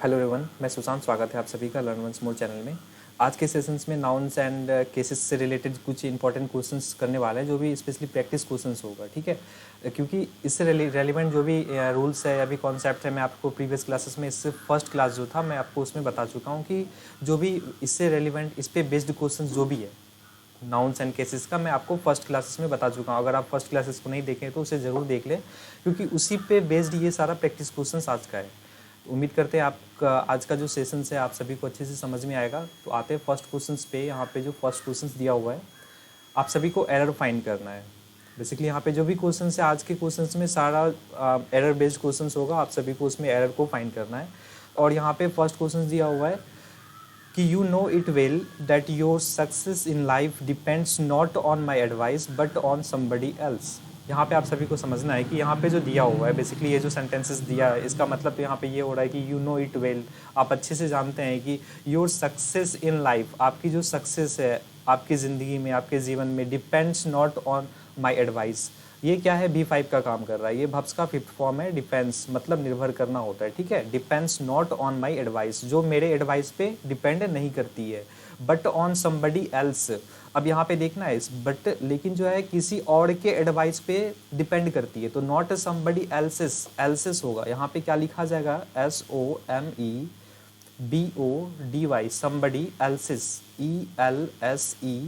Hello everyone, मैं सुशांत। स्वागत है आप सभी का लर्न वंस मोर चैनल में। आज के सेशंस में नाउन्स एंड केसेस से रिलेटेड कुछ इंपॉर्टेंट क्वेश्चंस करने वाले हैं, जो भी स्पेशली प्रैक्टिस क्वेश्चंस होगा, ठीक है। क्योंकि इससे रेलिवेंट जो भी रूल्स है या भी कॉन्सेप्ट है, मैं आपको प्रीवियस क्लासेस में, इससे फर्स्ट क्लास जो था मैं आपको उसमें बता चुका हूँ कि जो भी इससे रेलिवेंट, इस पर बेस्ड क्वेश्चन जो भी है नाउन्स एंड केसेस का, मैं आपको फर्स्ट क्लासेस में बता चुका हूँ। अगर आप फर्स्ट क्लासेस को नहीं देखें तो उसे ज़रूर देख लें, क्योंकि उसी पे बेस्ड ये सारा प्रैक्टिस क्वेश्चंस आज का है। तो उम्मीद करते हैं आपका आज का जो सेशन है आप सभी को अच्छे से समझ में आएगा। तो आते हैं फर्स्ट क्वेश्चंस पे। यहाँ पे जो फर्स्ट क्वेश्चंस दिया हुआ है, आप सभी को एरर फाइंड करना है। बेसिकली यहाँ पे जो भी क्वेश्चन है आज के क्वेश्चंस में सारा एरर बेस्ड क्वेश्चंस होगा, आप सभी को उसमें एरर को फाइंड करना है। और यहाँ पे फर्स्ट क्वेश्चन दिया हुआ है कि you know it well that your success in life depends not on my advice but on somebody else. यहाँ पे आप सभी को समझना है कि यहाँ पे जो दिया हुआ है, बेसिकली ये जो सेंटेंसेस दिया है, इसका मतलब यहाँ पे ये हो रहा है कि यू नो इट वेल, आप अच्छे से जानते हैं कि योर सक्सेस इन लाइफ, आपकी जो सक्सेस है आपकी ज़िंदगी में, आपके जीवन में, depends not on my advice. ये क्या है, B5 का काम कर रहा है। ये भब्स का फिफ्थ फॉर्म है। डिपेंड्स मतलब निर्भर करना होता है, ठीक है। Depends not on my advice, जो मेरे एडवाइस पे डिपेंड नहीं करती है, बट ऑन समबडी एल्स। अब यहाँ पे देखना है इस बट, लेकिन जो है किसी और के एडवाइस पे डिपेंड करती है, तो नॉट समबडी एल्सेस, एल्सेस होगा। यहाँ पे क्या लिखा जाएगा, SOMEBODY, समबडी एल्सेस, ELSE,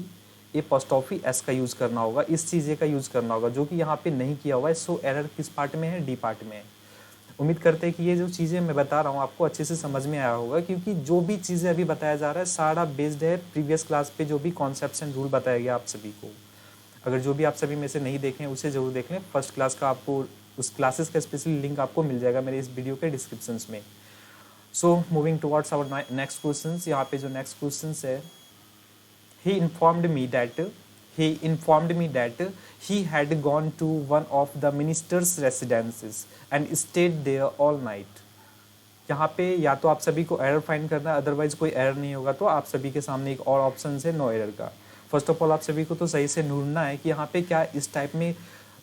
ये पोस्टॉफी एस का यूज़ करना होगा, इस चीज़ें का यूज़ करना होगा, जो कि यहाँ पे नहीं किया हुआ है। सो एरर किस पार्ट में है, D पार्ट में है। उम्मीद करते हैं कि ये जो चीज़ें मैं बता रहा हूँ आपको अच्छे से समझ में आया होगा, क्योंकि जो भी चीज़ें अभी बताया जा रहा है सारा बेस्ड है प्रीवियस क्लास पे जो भी कॉन्सेप्ट्स एंड रूल बताया गया आप सभी को। अगर जो भी आप सभी में से नहीं देखें उसे ज़रूर देख लें। फर्स्ट क्लास का आपको उस क्लासेस का स्पेशली लिंक आपको मिल जाएगा मेरे इस वीडियो के डिस्क्रिप्शन में। So moving towards our next question. यहाँ पे जो नेक्स्ट क्वेश्चन है, he informed me that he had gone to one of the minister's residences and stayed there all night। यहाँ पे या तो आप सभी को एरर फाइंड करना है, अदरवाइज कोई एरर नहीं होगा। तो आप सभी के सामने एक और ऑप्शन है नो एरर का। फर्स्ट ऑफ ऑल आप सभी को तो सही से ढूंढना है कि यहाँ पे क्या इस टाइप में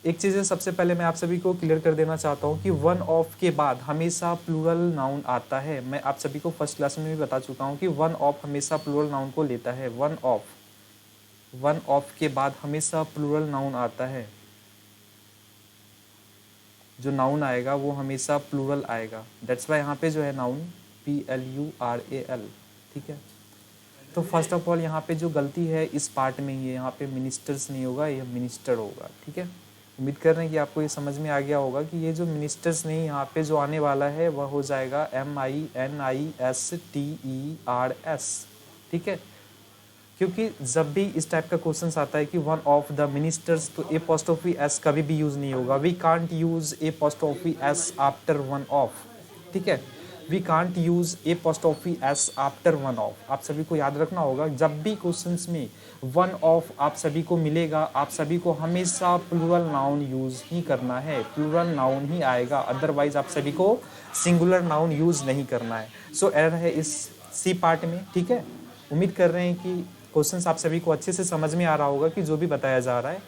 एक चीज़ है। सबसे पहले मैं आप सभी को क्लियर कर देना चाहता हूँ कि वन ऑफ के बाद हमेशा प्लूरल नाउन आता है। मैं आप सभी को फर्स्ट क्लास में भी बता चुका हूँ कि वन ऑफ हमेशा प्लूरल नाउन को लेता है। वन ऑफ के बाद हमेशा प्लूरल नाउन आता है। जो नाउन आएगा वो हमेशा प्लूरल आएगा। दैट्स वाई यहाँ पे जो है नाउन PLURAL, ठीक है। तो फर्स्ट ऑफ ऑल यहाँ पे जो गलती है इस पार्ट में ही है, यहाँ पे मिनिस्टर्स नहीं होगा, यह मिनिस्टर होगा, ठीक है। उम्मीद कर रहे हैं कि आपको ये समझ में आ गया होगा कि ये जो मिनिस्टर्स नहीं, यहाँ पे जो आने वाला है वह हो जाएगा MINISTERS, ठीक है। क्योंकि जब भी इस टाइप का क्वेश्चन आता है कि वन ऑफ द मिनिस्टर्स, तो एपोस्ट्रोफी एस कभी भी यूज नहीं होगा। We can't use apostrophe S after one of, ठीक है। We can't use apostrophe S after one of. आप सभी को याद रखना होगा, जब भी क्वेश्चंस में वन ऑफ आप सभी को मिलेगा, आप सभी को हमेशा प्लूरल नाउन यूज ही करना है, प्लूरल नाउन ही आएगा, अदरवाइज आप सभी को सिंगुलर नाउन यूज नहीं करना है। सो एरर है इस सी पार्ट में, ठीक है। उम्मीद कर रहे हैं कि क्वेश्चंस आप सभी को अच्छे से समझ में आ रहा होगा कि जो भी बताया जा रहा है।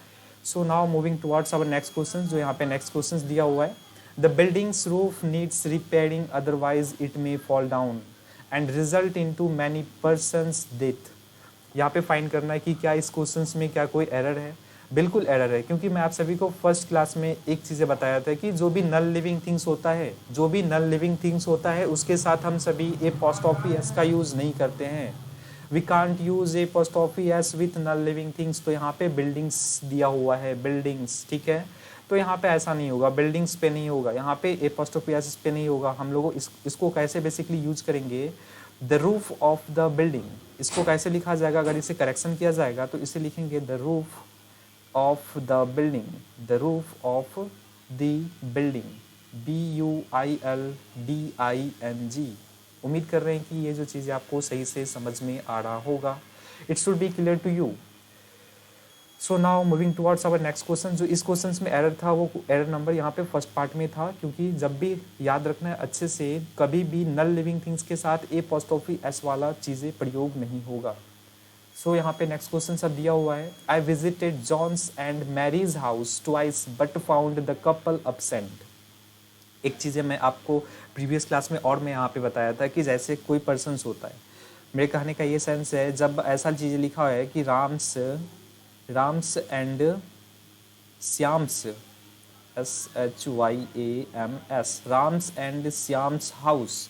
So now moving towards our next question. जो यहाँ पे नेक्स्ट क्वेश्चन दिया हुआ है, the building's roof needs repairing otherwise it may fall down and result into many persons death. यहाँ पे फाइंड करना है कि क्या इस क्वेश्चन में क्या कोई एरर है। बिल्कुल एरर है, क्योंकि मैं आप सभी को फर्स्ट क्लास में एक चीज़ें बताया था कि जो भी नल लिविंग थिंग्स होता है, जो भी नल लिविंग थिंग्स होता है उसके साथ हम सभी एपोस्ट्रोफी एस का यूज़ नहीं करते हैं। We can't use apostrophe S with non living things. तो यहाँ पे बिल्डिंग्स दिया हुआ है, बिल्डिंग्स, ठीक है। तो यहाँ पे ऐसा नहीं होगा, बिल्डिंग्स पे नहीं होगा, यहाँ पे एपोस्ट्रोफी एस पे नहीं होगा। हम लोग इसको कैसे बेसिकली यूज करेंगे, the roof of the building. इसको कैसे लिखा जाएगा, अगर इसे करेक्शन किया जाएगा तो इसे लिखेंगे the roof of the building, the roof of the building, BUILDING। उम्मीद कर रहे हैं कि ये जो चीज़ें आपको सही से समझ में आ रहा होगा। It should be clear to you. So now moving towards our next question. जो इस क्वेश्चन में एरर था वो एरर नंबर यहाँ पे फर्स्ट पार्ट में था, क्योंकि जब भी याद रखना है अच्छे से, कभी भी नल लिविंग थिंग्स के साथ एपोस्ट्रोफी एस वाला चीज़ें प्रयोग नहीं होगा। सो यहाँ पे नेक्स्ट क्वेश्चन सब दिया हुआ है, I visited John's and Mary's house twice but found the couple absent. एक चीज़ें मैं आपको प्रीवियस क्लास में और मैं यहाँ पे बताया था कि जैसे कोई पर्सन्स होता है, मेरे कहने का ये सेंस है, जब ऐसा चीज़ें लिखा हुआ है कि Ram's and Shyam's, SHYAMS, Ram's and Shyam's house,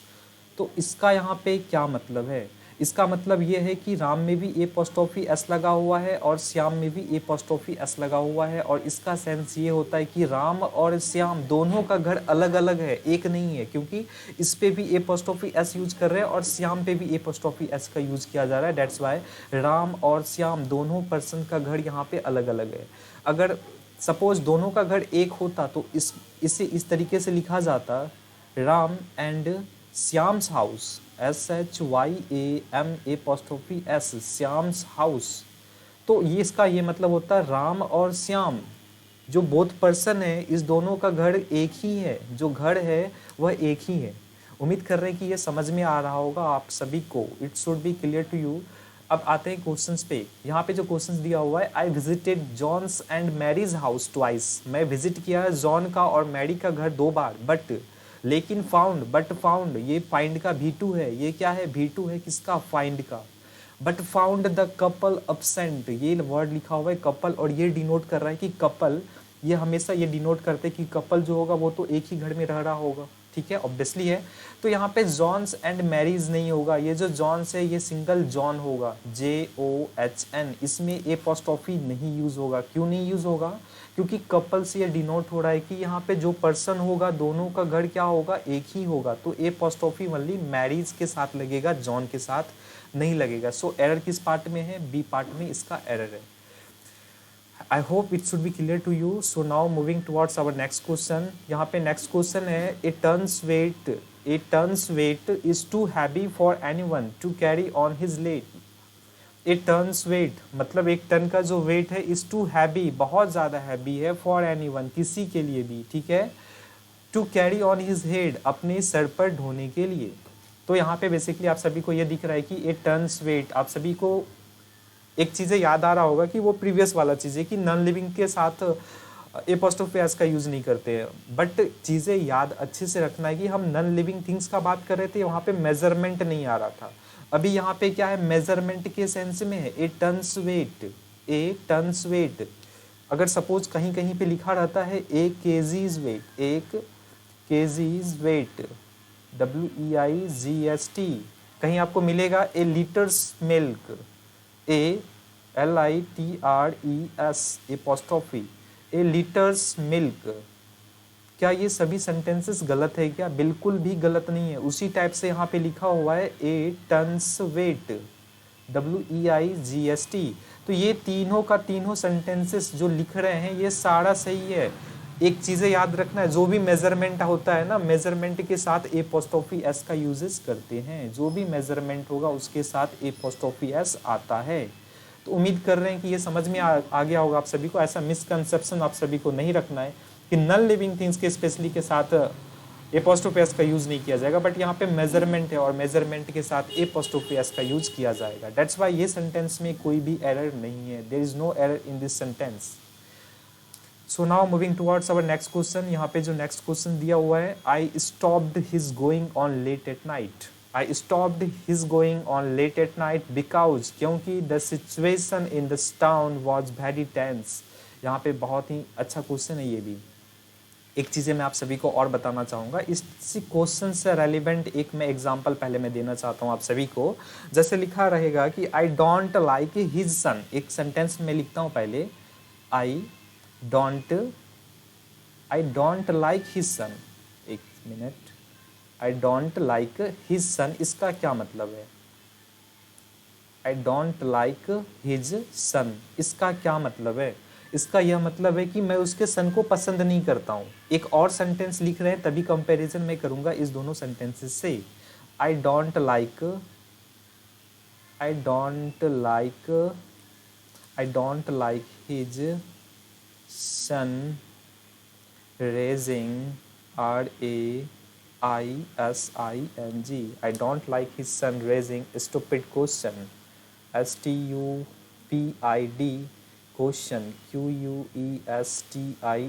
तो इसका यहाँ पे क्या मतलब है? इसका मतलब ये है कि राम में भी ए पोस्टॉफी एस लगा हुआ है और श्याम में भी ए पोस्टॉफी एस लगा हुआ है, और इसका सेंस ये होता है कि राम और श्याम दोनों का घर अलग अलग है, एक नहीं है, क्योंकि इस पे भी ए पोस्टॉफी एस यूज कर रहे हैं और श्याम पे भी ए पोस्टॉफी एस का यूज किया जा रहा है। डेट्स वाई राम और श्याम दोनों पर्सन का घर यहाँ पे अलग अलग है। अगर सपोज दोनों का घर एक होता तो इसे इस तरीके से लिखा जाता, Ram and Shyam's house, SHYAMAPOS, Shyam's house. तो ये इसका ये मतलब होता है राम और श्याम जो बोथ पर्सन है, इस दोनों का घर एक ही है, जो घर है वह एक ही है। उम्मीद कर रहे हैं कि ये समझ में आ रहा होगा आप सभी को, it should be clear to you. अब आते हैं क्वेश्चंस पे। यहाँ पे जो क्वेश्चंस दिया हुआ है, I visited John's and Mary's house twice, मैं विजिट किया है जॉन का और मैरी का घर 2 बार, बट लेकिन फाउंड, ये फाइंड का V2 है। ये क्या है? V2 है किसका? फाइंड का। But found the couple absent, ये वर्ड लिखा हुआ है कपल, और ये डिनोट कर रहा है कि कपल, ये हमेशा ये डिनोट करते हैं कि कपल जो होगा वो तो एक ही घर में रह रहा होगा, ठीक है, ऑब्वियसली है। तो यहाँ पे जॉन्स एंड मैरीज नहीं होगा, ये जो जॉन्स है ये सिंगल जॉन होगा, JOHN, इसमें ए पोस्टॉफी नहीं यूज होगा। क्यों नहीं यूज होगा? क्योंकि कपल से ये डिनोट हो रहा है कि यहाँ पे जो पर्सन होगा दोनों का घर क्या होगा? एक ही होगा, तो ए पोस्टॉफी ओनली मैरीज के साथ लगेगा, जॉन के साथ नहीं लगेगा। सो एरर किस पार्ट में है? बी पार्ट में इसका एरर है। I hope it should be clear to you. So now moving towards our next question. यहाँ पे next question है, a ton's weight is too heavy for anyone to carry on his leg. A ton's weight मतलब 1 ton का जो wait है is too heavy, बहुत ज़्यादा heavy है, for anyone, किसी के लिए भी, ठीक है, to carry on his head, अपने सर पर ढोने के लिए। तो यहाँ पे बेसिकली आप सभी को ये दिख रहा है कि a ton's weight, आप सभी को एक चीज़ें याद आ रहा होगा कि वो प्रीवियस वाला चीज़ है कि नॉन लिविंग के साथ एपोस्ट्रोफी एस का यूज़ नहीं करते हैं, बट चीज़ें याद अच्छे से रखना है कि हम नॉन लिविंग थिंग्स का बात कर रहे थे, वहाँ पे मेजरमेंट नहीं आ रहा था। अभी यहाँ पे क्या है? मेजरमेंट के सेंस में है, ए टन्स वेट। अगर सपोज कहीं कहीं पे लिखा रहता है ए केजीज वेट, WEIGST, कहीं आपको मिलेगा ए लीटर्स मिल्क, ALITRES एपोस्ट्रोफी, ए लीटर्स मिल्क। क्या ये सभी सेंटेंसेस गलत है क्या? बिल्कुल भी गलत नहीं है। उसी टाइप से यहाँ पे लिखा हुआ है ए टन्स वेट, WEIGST। तो ये तीनों का तीनों सेंटेंसेस जो लिख रहे हैं ये सारा सही है। एक चीज़ें याद रखना है, जो भी मेजरमेंट होता है ना, मेजरमेंट के साथ एपोस्ट्रोफी एस का यूजेस करते हैं, जो भी मेजरमेंट होगा उसके साथ एपोस्ट्रोफी एस आता है। तो उम्मीद कर रहे हैं कि ये समझ में आ गया होगा आप सभी को। ऐसा मिसकंसेप्शन आप सभी को नहीं रखना है कि नॉन लिविंग थिंग्स के स्पेशली के साथ एपोस्ट्रोफी एस का यूज नहीं किया जाएगा, बट यहाँ पे मेजरमेंट है और मेजरमेंट के साथ एपोस्ट्रोफी एस का यूज किया जाएगा। दैट्स वाई ये सेंटेंस में कोई भी एरर नहीं है, there is no error in this sentence. So now moving towards our next question. यहाँ पे जो नेक्स्ट क्वेश्चन दिया हुआ है, I stopped his going on late at night, I stopped his going on late at night because, क्योंकि the situation in this town was very tense. यहाँ पे बहुत ही अच्छा क्वेश्चन है ये भी। एक चीज़ें मैं आप सभी को और बताना चाहूँगा, इस क्वेश्चन से रेलिवेंट एक मैं एग्जांपल पहले मैं देना चाहता हूँ आप सभी को। जैसे लिखा रहेगा कि I don't like his son, एक सेंटेंस में लिखता हूँ पहले, I don't like his son, एक minute, I don't like his son, इसका क्या मतलब है? I don't like his son, इसका क्या मतलब है? इसका यह मतलब है कि मैं उसके सन को पसंद नहीं करता हूँ। एक और सेंटेंस लिख रहे हैं तभी कंपैरिजन मैं करूंगा इस दोनों सेंटेंसेस से। आई don't like his son raising, RAISING, I don't like his son raising stupid question, STUPID question,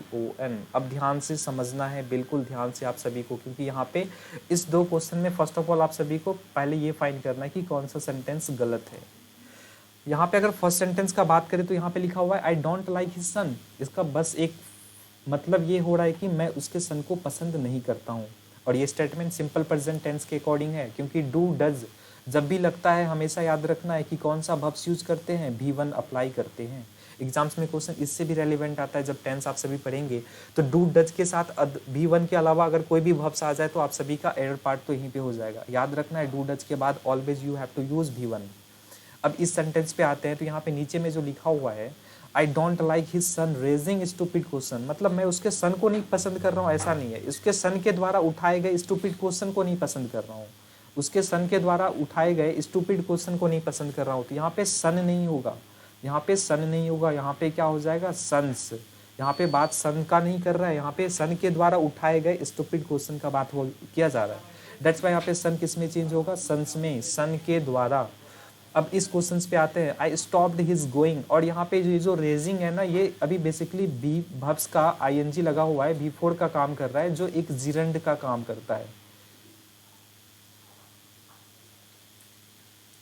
Question। अब ध्यान से समझना है, बिल्कुल ध्यान से आप सभी को, क्योंकि यहाँ पे इस दो क्वेश्चन में फर्स्ट ऑफ ऑल आप सभी को पहले ये फाइंड करना है कि कौन सा सेंटेंस गलत है। यहाँ पे अगर फर्स्ट सेंटेंस का बात करें तो यहाँ पे लिखा हुआ है I don't like his son. इसका बस एक मतलब ये हो रहा है कि मैं उसके सन को पसंद नहीं करता हूँ, और ये स्टेटमेंट सिंपल प्रेजेंट टेंस के अकॉर्डिंग है, क्योंकि डू डज जब भी लगता है हमेशा याद रखना है कि कौन सा वर्ब्स यूज करते हैं, V1 अप्लाई करते हैं। एग्जाम्स में क्वेश्चन इससे भी रेलिवेंट आता है, जब टेंस आप सभी पढ़ेंगे तो डू डज के साथ V1 के अलावा अगर कोई भी वर्ब्स आ जाए तो आप सभी का एरर पार्ट तो यहीं पे हो जाएगा। याद रखना है डू डज के बाद always you have to use V1। अब इस सेंटेंस पे आते हैं तो यहाँ पे नीचे में जो लिखा हुआ है I don't like his son raising stupid question, मतलब मैं उसके सन को नहीं पसंद कर रहा हूँ, ऐसा नहीं है। उसके सन के द्वारा उठाए गए स्टूपिड क्वेश्चन को नहीं पसंद कर रहा हूँ, उसके सन के द्वारा उठाए गए स्टूपिड क्वेश्चन को नहीं पसंद कर रहा हूँ। तो यहाँ पे सन नहीं होगा, यहाँ पे सन नहीं होगा, यहाँ पे क्या हो जाएगा सन्स। यहाँ पे बात सन का नहीं कर रहा है, यहाँ पे सन के द्वारा उठाए गए स्टूपिड क्वेश्चन का बात किया जा रहा है। दैट्स वाई यहाँ पे सन किस में चेंज होगा, सन्स में, सन के द्वारा। अब इस क्वेश्चन पे आते हैं आई स्टॉप्ड हिज गोइंग, और यहाँ पे ये जो रेजिंग है ना, ये अभी बेसिकली बी वर्ब्स का आईएनजी लगा हुआ है, V4 का काम कर रहा है, जो एक जिरंड का काम करता है,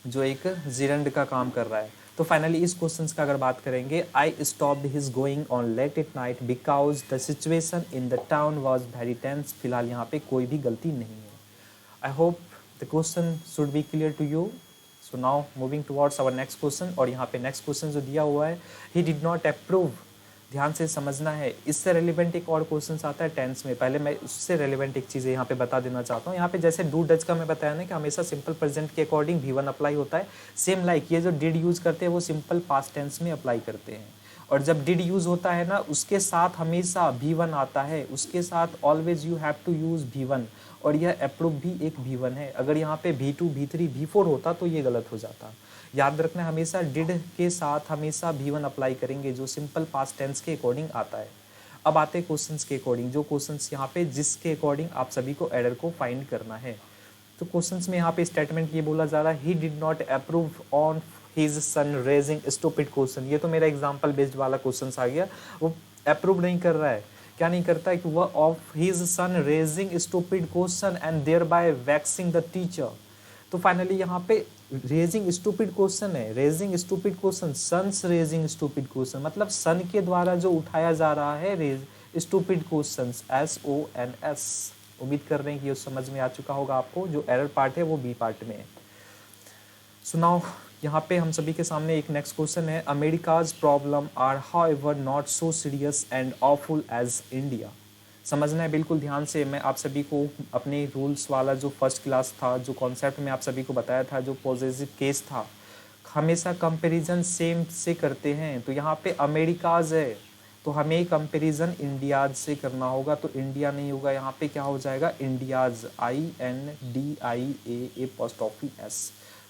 जो एक जिरंड का काम कर रहा है। तो फाइनली इस क्वेश्चन का अगर बात करेंगे, I stopped his going on late at night because the situation in the town was very tense. फिलहाल यहाँ पे कोई भी गलती नहीं है। I hope the question should be clear to you. So now moving towards our next question, और यहाँ पे नेक्स्ट क्वेश्चन जो दिया हुआ है, ही डिड नॉट अप्रूव। ध्यान से समझना है, इससे रेलिवेंट एक और क्वेश्चन आता है टेंस में। पहले मैं उससे रेलिवेंट एक चीज़ यहाँ पे बता देना चाहता हूँ। यहाँ पे जैसे डू डज का मैं बताया ना कि हमेशा सिंपल प्रेजेंट के अकॉर्डिंग V1 अप्लाई होता है, सेम लाइक ये जो डिड यूज करते हैं वो सिंपल पास्ट टेंस में अप्लाई करते हैं। और जब डिड यूज होता है ना, उसके साथ हमेशा V1 आता है, उसके साथ always you have to use V1, और यह अप्रूव भी एक V1 है। अगर यहाँ पे V2, V3, V4 होता तो ये गलत हो जाता। याद रखना हमेशा डिड के साथ हमेशा V1 अप्लाई करेंगे, जो सिंपल पास्ट टेंस के अकॉर्डिंग आता है। अब आते हैं क्वेश्चंस के अकॉर्डिंग, जो क्वेश्चंस यहाँ पे जिसके अकॉर्डिंग आप सभी को एरर को फाइंड करना है। तो क्वेश्चंस में यहाँ पे स्टेटमेंट ये बोला जा रहा है, he did not approve on his son raising stupid question. ये तो मेरा एग्जाम्पल बेस्ड वाला क्वेश्चन आ गया। वो अप्रूव नहीं कर रहा है, क्या नहीं करता है कि वह of his son raising stupid question and thereby vexing the teacher. तो फाइनली यहाँ पे रेजिंग स्टूपिड क्वेश्चन है, raising stupid question, son's raising stupid question, मतलब सन के द्वारा जो उठाया जा रहा है स्टूपिड क्वेश्चंस, SONS। उम्मीद कर रहे हैं कि ये समझ में आ चुका होगा आपको। जो एरर पार्ट है वो बी पार्ट में है। सुनाओ, यहाँ पे हम सभी के सामने एक नेक्स्ट क्वेश्चन है, America's problem are however not so serious and awful as India. समझना है बिल्कुल ध्यान से। मैं आप सभी को अपने रूल्स वाला जो फर्स्ट क्लास था, जो कॉन्सेप्ट में आप सभी को बताया था, जो पॉजिटिव केस था, हमेशा कंपैरिजन सेम से करते हैं। तो यहाँ पे अमेरिकाज है तो हमें कंपैरिजन इंडियाज से करना होगा, तो इंडिया नहीं होगा, यहाँ पे क्या हो जाएगा इंडियाज, INDIA।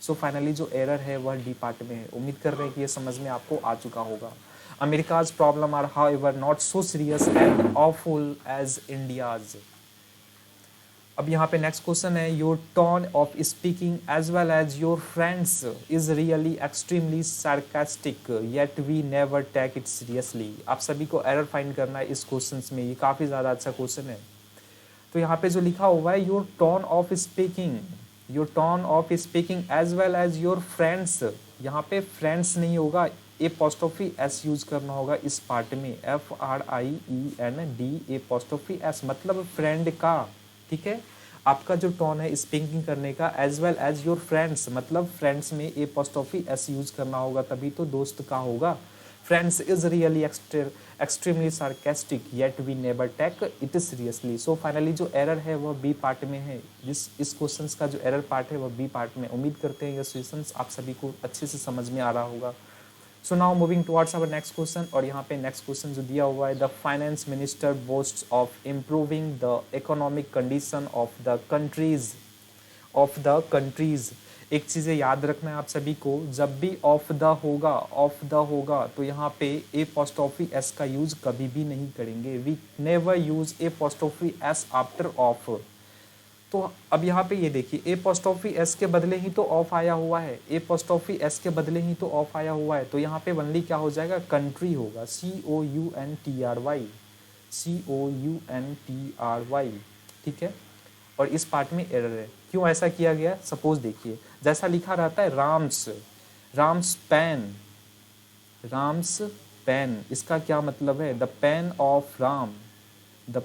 सो फाइनली जो एरर है वह डी पार्ट में है। उम्मीद कर रहे हैं कि ये समझ में आपको आ चुका होगा। America's problem are however not so serious and awful as India's. अब यहाँ पे नेक्स्ट क्वेश्चन है, your tone of speaking as well as your friends is really extremely sarcastic yet we never take it seriously. आप सभी को error find करना है इस क्वेश्चन में, ये काफ़ी ज़्यादा अच्छा क्वेश्चन है। तो यहाँ पे जो लिखा हुआ है, your tone of speaking, your tone of speaking as well as your friends, यहाँ पे फ्रेंड्स नहीं होगा, A'(S यूज करना होगा इस पार्ट में, FRIEND, मतलब फ्रेंड का। ठीक है, आपका जो टोन है स्पीकिंग करने का, as well as your friends, मतलब फ्रेंड्स में A'(S यूज करना होगा, तभी तो दोस्त का होगा। Friends is really extremely sarcastic yet we never take it seriously. So finally जो एरर है वह बी पार्ट में है। इस क्वेश्चन का जो एरर पार्ट है वह बी पार्ट में। उम्मीद करते हैं ये क्वेश्चन आप सभी को अच्छे से समझ में आ रहा होगा। So now moving towards our next question, और यहाँ पे नेक्स्ट क्वेश्चन जो दिया हुआ है, the finance minister boasts of improving the economic condition of the countries. एक चीज़ें याद रखना है आप सभी को, जब भी ऑफ द होगा तो यहाँ पे A'(S का यूज कभी भी नहीं करेंगे। We never use A'(S after of. तो अब यहाँ पे ये देखिए ए पोस्टॉफी एस के बदले ही तो ऑफ आया हुआ है, ए पोस्टॉफी एस के बदले ही तो ऑफ आया हुआ है, तो यहाँ पे वनली क्या हो जाएगा, कंट्री होगा, COUNTRY, COUNTRY, ठीक है। और इस पार्ट में एरर है, क्यों ऐसा किया गया, सपोज देखिए जैसा लिखा रहता है राम्स, राम्स पेन, राम्स पेन, इसका क्या मतलब है, the pain of Ram, the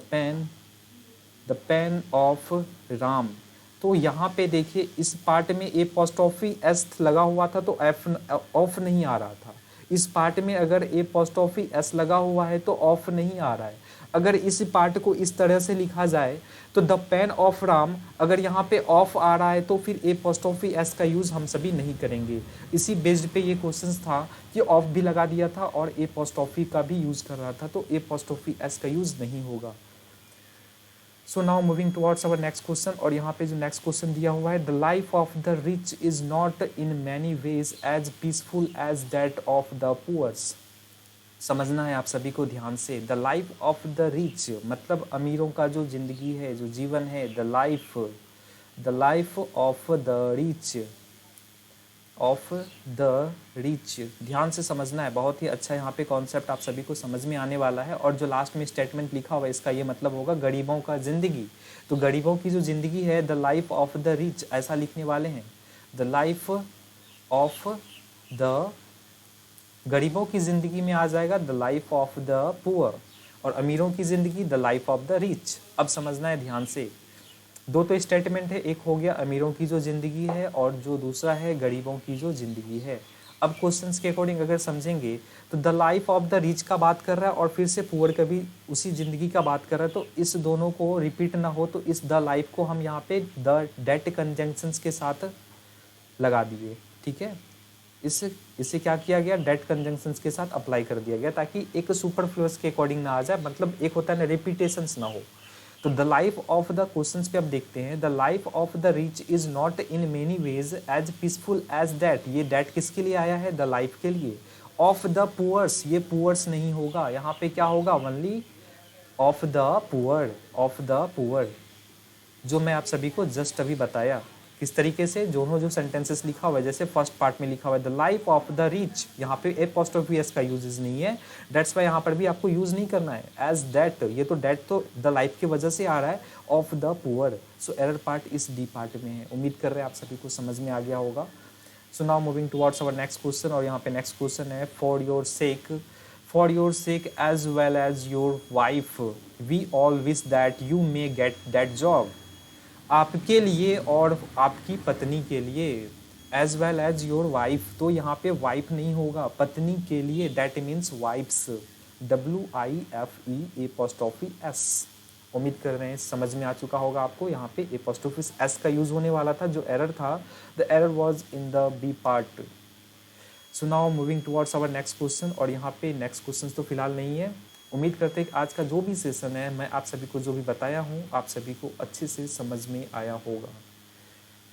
pain of Ram. तो यहाँ पे देखिए इस पार्ट में ए पोस्टॉफी एस लगा हुआ था तो एफ ऑफ नहीं आ रहा था, इस पार्ट में अगर ए पोस्टॉफी एस लगा हुआ है तो ऑफ नहीं आ रहा है। अगर इस पार्ट को इस तरह से लिखा जाए तो द पेन ऑफ राम, अगर यहाँ पे ऑफ आ रहा है तो फिर ए पोस्टॉफी एस का यूज़ हम सभी नहीं करेंगे। इसी बेस्ड पे ये क्वेश्चन था कि ऑफ भी लगा दिया था और ए पोस्टॉफी का भी यूज़ कर रहा था, तो ए पोस्टॉफी एस का यूज़ नहीं होगा। So now moving towards our next question, और यहाँ पे जो नेक्स्ट क्वेश्चन दिया हुआ है, the life of the rich is not in many ways as peaceful as that of the poors. समझना है आप सभी को ध्यान से, the life of the rich मतलब अमीरों का जो जिंदगी है, जो जीवन है, the life of the rich, of the rich, ध्यान से समझना है, बहुत ही अच्छा यहाँ पे कॉन्सेप्ट आप सभी को समझ में आने वाला है। और जो लास्ट में स्टेटमेंट लिखा हुआ है इसका ये मतलब होगा गरीबों का जिंदगी, तो गरीबों की जो जिंदगी है the life of the rich ऐसा लिखने वाले हैं, द लाइफ ऑफ द, गरीबों की जिंदगी में आ जाएगा the life of the poor, और अमीरों की जिंदगी the life of the rich. अब समझना है ध्यान से, दो तो स्टेटमेंट है, एक हो गया अमीरों की जो ज़िंदगी है और जो दूसरा है गरीबों की जो ज़िंदगी है। अब क्वेश्चंस के अकॉर्डिंग अगर समझेंगे तो the life of the rich का बात कर रहा है और फिर से पुअर का भी उसी ज़िंदगी का बात कर रहा है, तो इस दोनों को रिपीट ना हो तो इस द लाइफ को हम यहाँ पे द डेट कंजंक्शंस के साथ लगा दिए, ठीक है। इससे क्या किया गया, डेट कंजंक्शंस के साथ अप्लाई कर दिया गया ताकि एक सुपरफ्लुअस के अकॉर्डिंग ना आ जाए, मतलब एक होता है ना रिपीटेशंस ना हो। तो the life of the questions पे अब देखते हैं, the life of the rich is not in many ways as peaceful as that, ये दैट किसके लिए आया है, द लाइफ के लिए, ऑफ द पुअर्स, ये पुअर्स नहीं होगा, यहाँ पे क्या होगा, only of the poor, of the poor, जो मैं आप सभी को जस्ट अभी बताया किस तरीके से दोनों जो सेंटेंसेस लिखा हुआ है, जैसे फर्स्ट पार्ट में लिखा हुआ है the life of the rich, यहाँ पे एपोस्ट्रोफी एस का यूज नहीं है, डेट्स वाई यहाँ पर भी आपको यूज नहीं करना है एज दैट, ये तो डेट तो द लाइफ की वजह से आ रहा है, of the poor, so error part इस डी पार्ट में है। उम्मीद कर रहे हैं आप सभी को समझ में आ गया होगा। So now moving towards our next question, और यहाँ पे नेक्स्ट क्वेश्चन है, for your sake as well as your wife we all wish that you may get that job, आपके लिए और आपकी पत्नी के लिए, as well as your wife, तो यहाँ पे वाइफ नहीं होगा, पत्नी के लिए, दैट मीन्स वाइफ्स, WIFE'. उम्मीद कर रहे हैं समझ में आ चुका होगा आपको, यहाँ पे एपोस्ट्रोफिस एस का यूज होने वाला था, जो एरर था the error was in the B part. So now moving towards our next question, और यहाँ पे नेक्स्ट क्वेश्चन तो फिलहाल नहीं है। उम्मीद करते हैं कि आज का जो भी सेशन है मैं आप सभी को जो भी बताया हूँ आप सभी को अच्छे से समझ में आया होगा।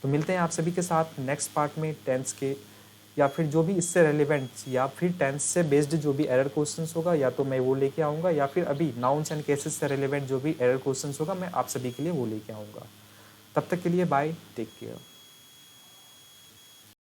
तो मिलते हैं आप सभी के साथ नेक्स्ट पार्ट में टेंस के, या फिर जो भी इससे रेलिवेंट या फिर टेंस से बेस्ड जो भी एरर क्वेश्चंस होगा, या तो मैं वो लेके आऊँगा, या फिर अभी नाउन्स एंड केसेस से रेलिवेंट जो भी एरर क्वेश्चंस होगा मैं आप सभी के लिए वो लेके आऊँगा। तब तक के लिए बाय, टेक केयर।